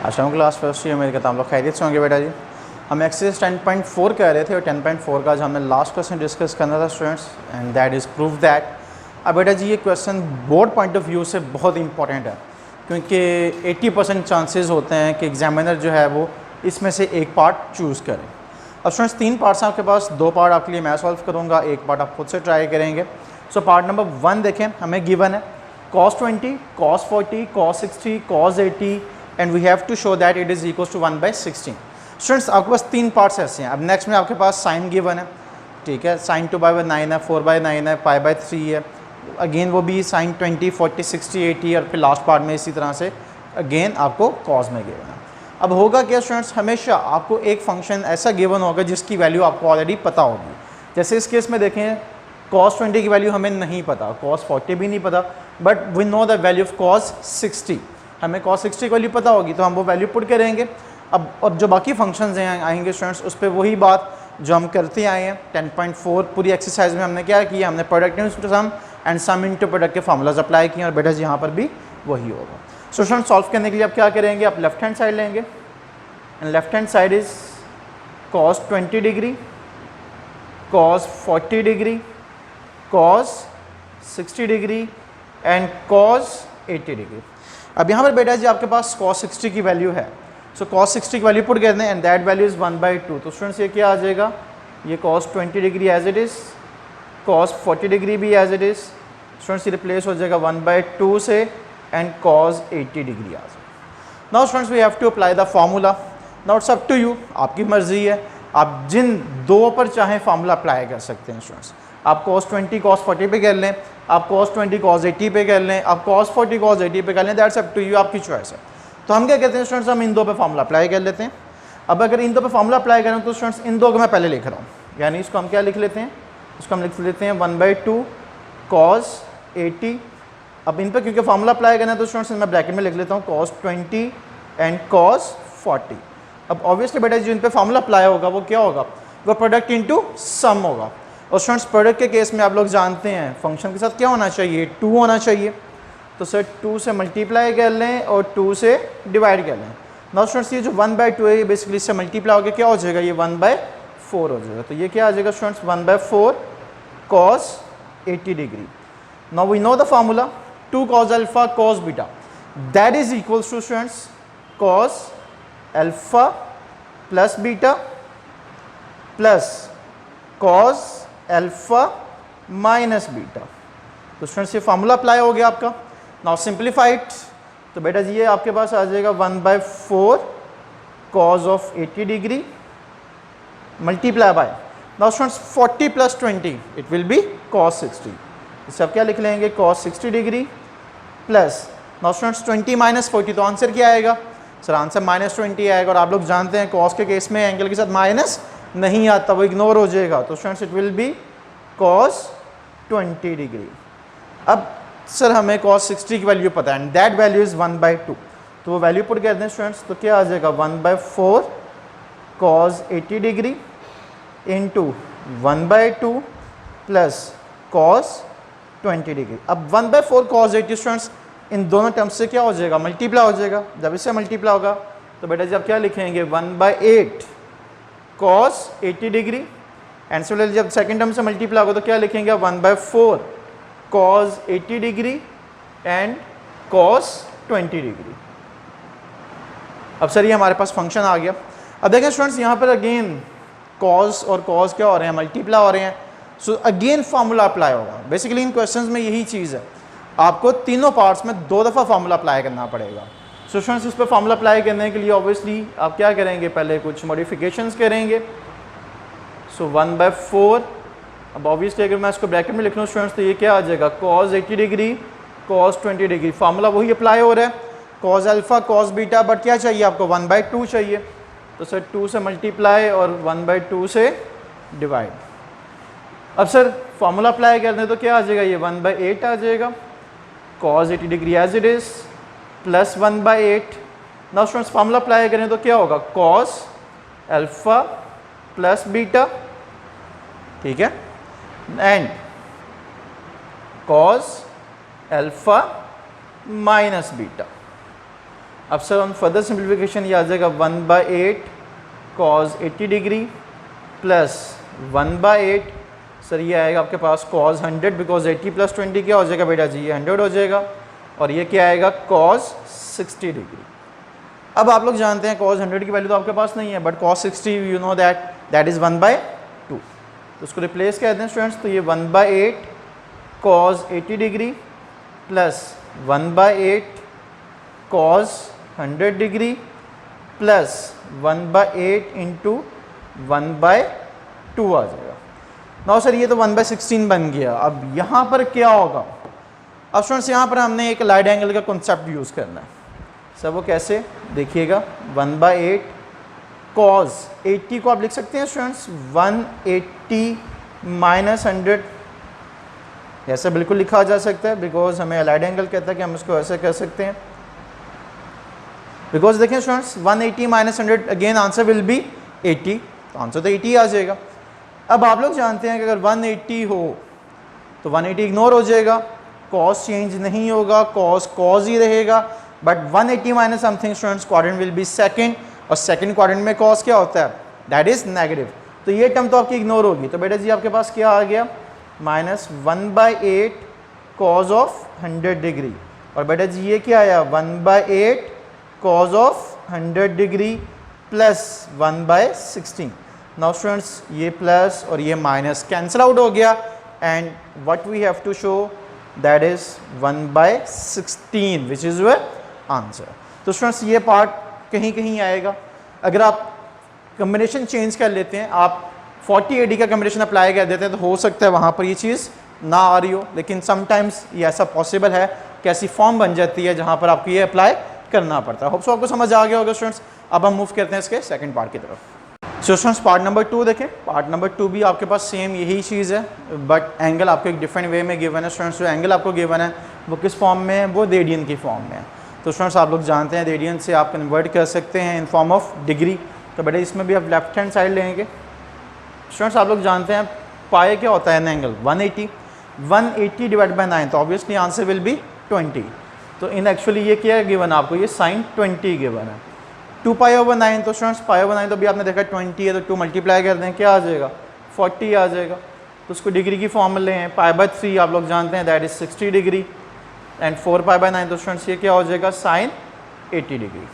अच्छा class first year मेरे कहता हम लोग खैरियत से होंगे बेटा जी। हम एक्सरसाइज 10.4 कह रहे थे और 10.4 का जो हमने लास्ट क्वेश्चन डिस्कस करना था students, and that is prove that. अब बेटा जी ये question board point of view से बहुत इंपॉर्टेंट है, क्योंकि 80% चांसेस होते हैं कि एग्जामिनर जो है वो इसमें से एक पार्ट चूज़ करें। अब स्टूडेंट्स 3 पार्ट्स हैं आपके पास, 2 पार्ट आपके लिए मैं सॉल्व करूँगा, एक पार्ट आप खुद से ट्राई करेंगे। सो पार्ट नंबर 1 देखें, हमें गिवन है cos 20, cos 40, cos 60, cos 80 and we have to show that it is equals to 1/16। Students आपके पास 3 पार्ट्स ऐसे हैं। अब नेक्स्ट में आपके पास साइन गिवन है, ठीक है, साइन 2/9 है, 4/9 है, π/3 है, अगेन वो भी साइन 20, 40, 60, 80 और फिर लास्ट पार्ट में इसी तरह से अगेन आपको कॉस में गिवन है। अब होगा क्या स्टूडेंट्स, हमेशा आपको एक फंक्शन ऐसा गिवन होगा जिसकी वैल्यू आपको ऑलरेडी पता होगी। जैसे इस केस में देखें, cos 20 की वैल्यू हमें नहीं पता, cos 40 भी नहीं पता, but we know the value of cos 60। हमें cos 60 की वैल्यू पता होगी तो हम वो वैल्यू पुट करेंगे। अब और जो बाकी फंक्शंस हैं आएंगे स्टूडेंट्स, उस पर वही बात जो हम करते आए हैं 10.4 पूरी एक्सरसाइज में हमने क्या किया, हमने product into sum and sum into product के फार्मूलाज अप्लाई किए, और बेटा जी यहाँ पर भी वही होगा। सो स्टूडेंट सॉल्व करने के लिए आप क्या करेंगे, आप लेफ्ट हैंड साइड लेंगे, and left hand side is cos 20 degree, cos 40 degree, cos 60 degree and cos 80 degree. अब यहाँ पर बेटा जी आपके पास cos 60 की वैल्यू है, सो cos 60 की वैल्यू पुट करते हैं एंड दैट वैल्यू इज़ 1/2। तो स्टूडेंट्स ये क्या आ जाएगा, ये cos 20 degree as it is, cos 40 degree भी एज इट इज़, स्टूडेंट्स ये रिप्लेस हो जाएगा 1/2 से एंड cos 80 डिग्री आ जाएगा। Now students we have to apply the formula. Now it's up to you, आपकी मर्जी है, आप जिन दो पर चाहें फार्मूला अप्लाई कर सकते हैं स्टूडेंट्स। आप cos 20 cos 40 पे कर लें, आप cos 20 cos 80 पे कर लें, आप cos 40 cos 80 पे कर लें, दैट्स अप टू यू, आपकी चॉइस है। तो हम क्या कहते हैं स्टूडेंट्स, हम इन दो पे फार्मूला अप्लाई कर लेते हैं। अब अगर इन दो पे फार्मूला अप्लाई करें तो स्टूडेंट्स इन दो को मैं पहले लिख रहा हूँ, यानी इसको हम क्या लिख लेते हैं, इसको हम लिख लेते हैं 1/2 cos 80। अब इन पर क्योंकि फार्मूला अप्लाई करना है तो स्टूडेंट्स मैं ब्रैकेट में लिख लेता हूँ cos 20 एंड cos 40। अब ऑब्वियसली बेटा जो इन पे फार्मूला अप्लाई होगा वो क्या होगा, वो प्रोडक्ट इनटू सम होगा। और स्टूडेंट्स प्रोडक्ट के केस में आप लोग जानते हैं फंक्शन के साथ क्या होना चाहिए, 2 होना चाहिए। तो सर 2 से मल्टीप्लाई कर लें और 2 से डिवाइड कर लें। नाउ स्टूडेंट्स ये जो 1/2 है ये बेसिकली इससे मल्टीप्लाई होकर क्या हो जाएगा, ये 1/4 हो जाएगा। तो ये क्या आ जाएगा students, 1/4 cos 80 degree. Now we know the formula 2 cos alpha cos beta, that is equals to students cos alpha plus beta plus cos alpha minus beta. तो स्टूडेंट्स ये फार्मूला अप्लाई हो गया आपका। नाउ सिंप्लीफाइड, तो बेटा जी ये आपके पास आ जाएगा 1/4 cos of 80 degree multiply by, now students 40 plus 20 it will B cos 60। इसे आप क्या लिख लेंगे, cos 60 degree plus, now students 20 minus 40, तो आंसर क्या आएगा सर, आंसर -20 आएगा। और आप लोग जानते हैं cos के केस में एंगल के साथ माइनस नहीं आता, वो इग्नोर हो जाएगा। तो students it will B cos 20 degree. अब सर हमें cos 60 की वैल्यू पता है एंड दैट वैल्यू इज़ 1/2, तो वो वैल्यू पुट कर दें स्टूडेंट्स, तो क्या आ जाएगा 1/4 cos 80 degree into 1/2 plus cos 20 degree. अब 1/4 cos 80 स्टूडेंट्स इन दोनों टर्म्स से क्या हो जाएगा, मल्टीप्लाई हो जाएगा। जब इससे मल्टीप्लाई होगा तो बेटा जी आप क्या लिखेंगे 1/8 cos 80 डिग्री, एंड सिमिलरली जब सेकंड टर्म से मल्टीप्लाई होगा तो क्या लिखेंगे 1/4 cos 80 degree and cos 20 degree. अब सर ये हमारे पास फंक्शन आ गया। अब देखें स्टूडेंट्स यहाँ पर अगेन cos और cos क्या हो रहे हैं, मल्टीप्लाई हो रहे हैं। सो अगेन फार्मूला अप्लाई होगा। बेसिकली इन क्वेश्चंस में यही चीज़ है, आपको तीनों पार्ट्स में 2 दफ़ा फार्मूला अप्लाई करना पड़ेगा। सो स्टूडेंट्स इस पर फार्मूला अप्लाई करने के लिए ऑब्वियसली आप क्या करेंगे, पहले कुछ मॉडिफिकेशंस करेंगे। सो 1/4, अब ऑब्वियसली अगर मैं इसको ब्रैकेट में लिख लूँ स्टूडेंट्स तो ये क्या आ जाएगा cos 80 degree cos 20 degree. Formula वही अप्लाई हो रहा है, cos alpha cos beta, but क्या चाहिए आपको 1/2 चाहिए। तो सर 2 से मल्टीप्लाई और 1/2 से डिवाइड। अब सर फार्मूला अप्लाई कर दें तो क्या आ जाएगा, ये 1/8 आ जाएगा, cos 80 degree as it is plus 1/8। Now students formula apply करें तो क्या होगा, cos अल्फा प्लस बीटा, ठीक है, and cos alpha minus beta. अब सर ऑन फर्दर सिंप्लीफिकेशन ये आ जाएगा 1/8 cos 80 डिग्री प्लस 1/8 सर ये आएगा आपके पास cos 100 बिकॉज 80 + 20 क्या हो जाएगा बेटा जी, ये 100 हो जाएगा, और ये क्या आएगा cos 60 डिग्री। अब आप लोग जानते हैं cos 100 की वैल्यू तो आपके पास नहीं है, but cos 60 you know that is 1/2, तो उसको रिप्लेस कर दें स्टूडेंट्स, तो ये 1/8 cos 80 degree plus 1/8 cos 100 degree plus 1/8 into 1/2 आ जाएगा। नाउ सर ये तो 1/16 बन गया। अब यहाँ पर क्या होगा, अब स्टूडेंट्स यहाँ पर हमने एक लाइट एंगल का कॉन्सेप्ट यूज़ करना है। सर वो कैसे, देखिएगा 1/8 cos 80 को आप लिख सकते हैं स्टूडेंट्स 180 - 100, ऐसा बिल्कुल लिखा जा सकता है बिकॉज हमें लाइट एंगल कहता है कि हम इसको ऐसे कर सकते हैं। बिकॉज देखें students 180 - 100 again answer will be 80, तो आंसर तो 80 आ जाएगा। अब आप लोग जानते हैं कि अगर 180 हो तो 180 इग्नोर हो जाएगा, कॉस चेंज नहीं होगा, कॉस ही रहेगा, but 180 minus something students quadrant will be second, और सेकंड क्वाड्रेंट में कॉस क्या होता है, दैट इज नेगेटिव, तो ये टर्म तो आपकी इग्नोर होगी। तो बेटा जी आपके पास क्या आ गया, -1/8 cos ऑफ 100 डिग्री, और बेटा जी ये क्या आया 1/8 cos of 100 degree plus 1/16। Now students ये प्लस और ये माइनस कैंसिल आउट हो गया, and what we have to show that is 1/16 which is your answer. तो स्टूडेंट्स ये पार्ट कहीं कहीं आएगा। अगर आप कम्बिनेशन चेंज कर लेते हैं, आप 40 AD का कम्बिनेशन अप्लाई कर देते हैं, तो हो सकता है वहाँ पर ये चीज़ ना आ रही हो, लेकिन समटाइम्स ये ऐसा पॉसिबल है कि ऐसी फॉर्म बन जाती है जहाँ पर आपको ये अप्लाई करना पड़ता है। होप सो आपको समझ आ गया होगा स्टूडेंट्स। अब हम मूव करते हैं इसके सेकंड पार्ट की तरफ। सो स्टूडेंट्स पार्ट नंबर 2 देखें। पार्ट नंबर 2 भी आपके पास सेम यही चीज़ है, बट एंगल आपको एक डिफरेंट वे में गिवन है स्टूडेंट्स। जो एंगल आपको गिवन है वो किस फॉर्म में है, वो रेडियन की फॉर्म में है। तो स्टूडेंट्स आप लोग जानते हैं रेडियन से आप कन्वर्ट कर सकते हैं इन फॉर्म ऑफ डिग्री, तो बेटा इसमें भी आप लेफ्ट हैंड साइड लेंगे। स्टूडेंट्स आप लोग जानते हैं पाए क्या होता है एन एंगल 180 डिवाइड बाई 9, तो ऑब्वियसली आंसर विल बी 20। तो इन एक्चुअली ये क्या है गिवन आपको, ये sin 20 गिवन है। 2π/9, तो स्टूडेंट्स π/9 तो भी आपने देखा 20 है, तो 2 मल्टीप्लाई कर दें क्या आ जाएगा 40 आ जाएगा। तो उसको डिग्री की फॉर्म में लें, π/3 आप लोग जानते हैं दैट इज 60 डिग्री, एंड 4π/9 तो स्टूडेंट्स ये क्या हो जाएगा sin 80 डिग्री।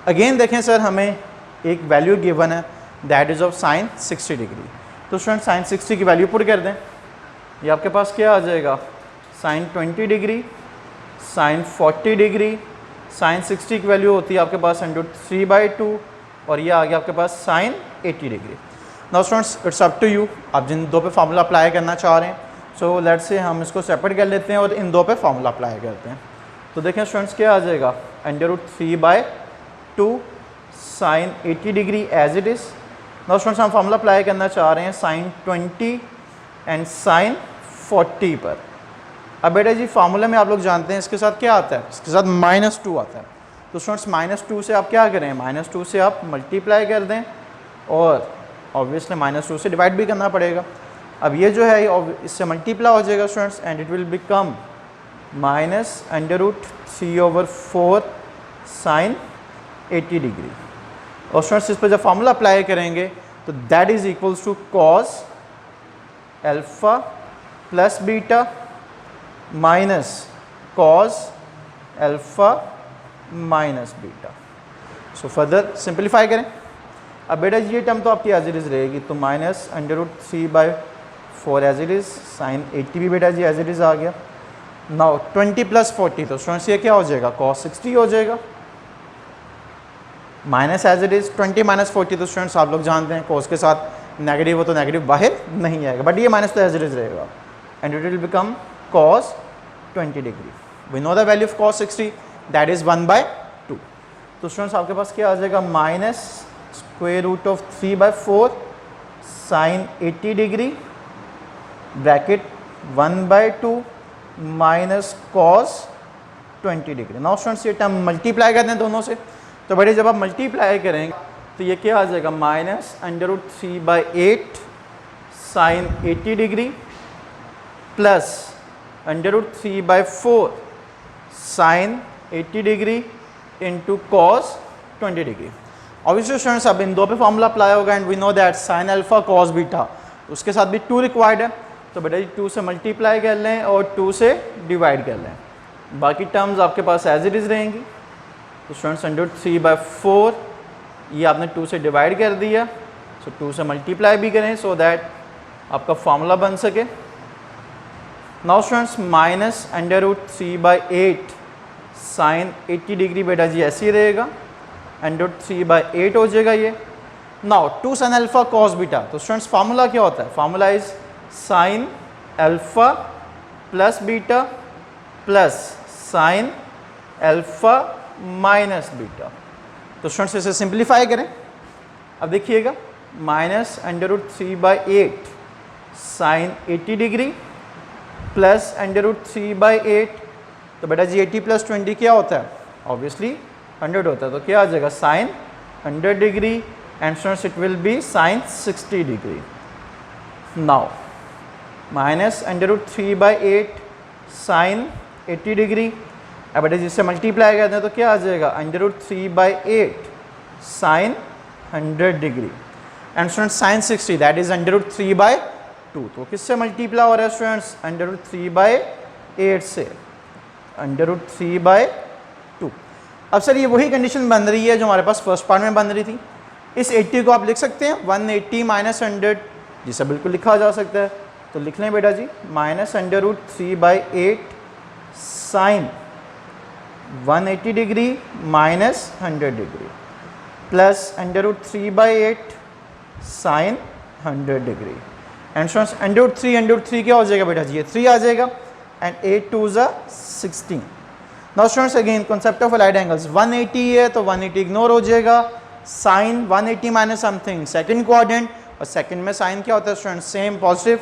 अगेन देखें सर हमें एक वैल्यू गिवन है that is of sin 60 degree, तो स्टूडेंट sin 60 की वैल्यू पुट कर दें, ये आपके पास क्या आ जाएगा sin 20 degree, sin 40 degree, sin 60 की वैल्यू होती है आपके पास √3/2, और ये आ गया आपके पास sin 80 degree. Now students it's up to you, आप जिन दो पे फार्मूला अप्लाई करना चाह रहे हैं। सो लेट्स से हम इसको सेपरेट कर लेते हैं और इन दो पे फार्मूला अप्लाई करते हैं। तो देखें स्टूडेंट्स क्या आ जाएगा √3/2 sin 80 degree as it is. Now students हम फार्मूला अप्लाई करना चाह रहे हैं sin 20 एंड sin 40 पर। अब बेटा जी फार्मूला में आप लोग जानते हैं इसके साथ क्या आता है, इसके साथ -2 आता है। तो स्टूडेंट्स -2 से आप क्या करें, -2 से आप मल्टीप्लाई कर दें, और ऑब्वियसली -2 से डिवाइड भी करना पड़ेगा। अब ये जो है इससे मल्टीप्लाई हो जाएगा students, and it will become -√3/4 sin 80 degree. और स्टूडेंट्स इस पर जब फार्मूला अप्लाई करेंगे तो that is equals to cos alpha plus beta minus cos alpha minus beta. So further simplify करें। अब बेटा ये टर्म तो आपकी एज इट इज़ रहेगी, तो -√3/4 एज इट इज़, sin 80 भी बेटा जी एज इट इज़ आ गया। नाउ 20 + 40, तो स्टूडेंट्स ये क्या हो जाएगा cos 60 हो जाएगा, माइनस एज इट इज़ 20 - 40, तो स्टूडेंट्स आप लोग जानते हैं cos के साथ नेगेटिव हो तो नेगेटिव बाहर नहीं आएगा, बट ये माइनस तो एज इट इज़ रहेगा, and it will become cos 20 degree. We know the value of cos 60 that is 1/2। तो स्टूडेंट्स आपके पास क्या आ जाएगा -√3/4 sin 80 degree bracket 1/2 minus cos 20 degree. Now students ये टर्म मल्टीप्लाई करते हैं दोनों से, तो बेटे जब आप मल्टीप्लाई करेंगे तो ये क्या आ जाएगा -√3/8 sin 80 degree plus √3/4 sin 80 degree into cos 20 degree. Obviously students अब इन दो पे फॉर्मूला अप्लाई होगा and we know that sine alpha cos beta, उसके साथ भी 2 रिक्वायर्ड है, तो बेटा जी 2 से मल्टीप्लाई कर लें और 2 से डिवाइड कर लें, बाकी टर्म्स आपके पास एज इट इज़ रहेंगी। तो स्टूडेंट्स 3/4 ये आपने 2 से डिवाइड कर दिया, सो 2 से मल्टीप्लाई भी करें सो दैट आपका फॉर्मूला बन सके। नाउ स्टूडेंट्स -√3/8 साइन 80 डिग्री बेटा जी ऐसे ही रहेगा, √3/8 हो जाएगा ये। Now 2 sign alpha cos beta, तो स्टूडेंट्स फार्मूला क्या होता है? Formula is sine alpha plus beta plus sine alpha minus beta. तो स्टूडेंट्स इसे सिंप्लीफाई करें। अब देखिएगा -√3/8 साइन 80 डिग्री प्लस √3/8, तो बेटा जी 80 + 20 क्या होता है? ऑब्वियसली 100 होता है, तो क्या आ जाएगा? Sine 100 degree and students it will be sine 60 degree. Now -√3/8 sine 80 degree, अब बेटा जिससे मल्टीप्लाई करते हैं तो क्या आ जाएगा? √3/8 sine 100 degree and students sine 60 that is √3/2, तो किससे मल्टीप्लाई हो रहा है स्टूडेंट्स? √3/8 से, √3/2। अब सर ये वही कंडीशन बन रही है जो हमारे पास फर्स्ट पार्ट में बन रही थी। इस 80 को आप लिख सकते हैं 180 - 100, जिसे बिल्कुल लिखा जा सकता है, तो लिख लें बेटा जी -√3/8 sine 180 degree minus 100 degree plus √3/8 sine 100 degree and students √3 क्या हो जाएगा बेटा जी? ये 3 आ जाएगा and 8 2 = 16। Now students again concept of allied angles, 180 है तो 180 इग्नोर हो जाएगा, sine 180 minus something second quadrant, और सेकंड में साइन क्या होता है स्टूडेंट्स? सेम पॉजिटिव,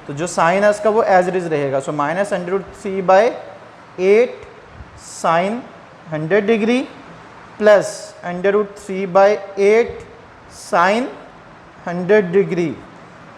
तो जो साइन है उसका वो एज इट इज रहेगा। So -√3/8 sine 100 degree plus √3/8 sine 100 degree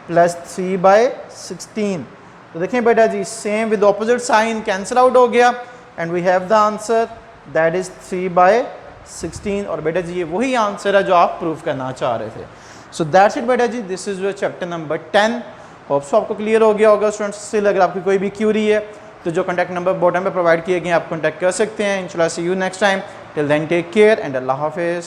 plus 3/16। तो देखें बेटा जी same with opposite sign cancel out हो गया and we have the answer that is 3/16। और बेटा जी ये वही आंसर है जो आप प्रूव करना चाह रहे थे। सो दैट्स इट बेटा जी, this is your chapter number 10। Hopes आपको क्लियर हो गया होगा स्टूडेंट्स। स्टिल अगर आपकी कोई भी क्यूरी है तो जो कॉन्टैक्ट नंबर बॉटम पे प्रोवाइड किए गए आप कॉन्टैक्ट कर सकते हैं। इंशाल्लाह see you next time, till then take care and अल्लाह हाफिज़।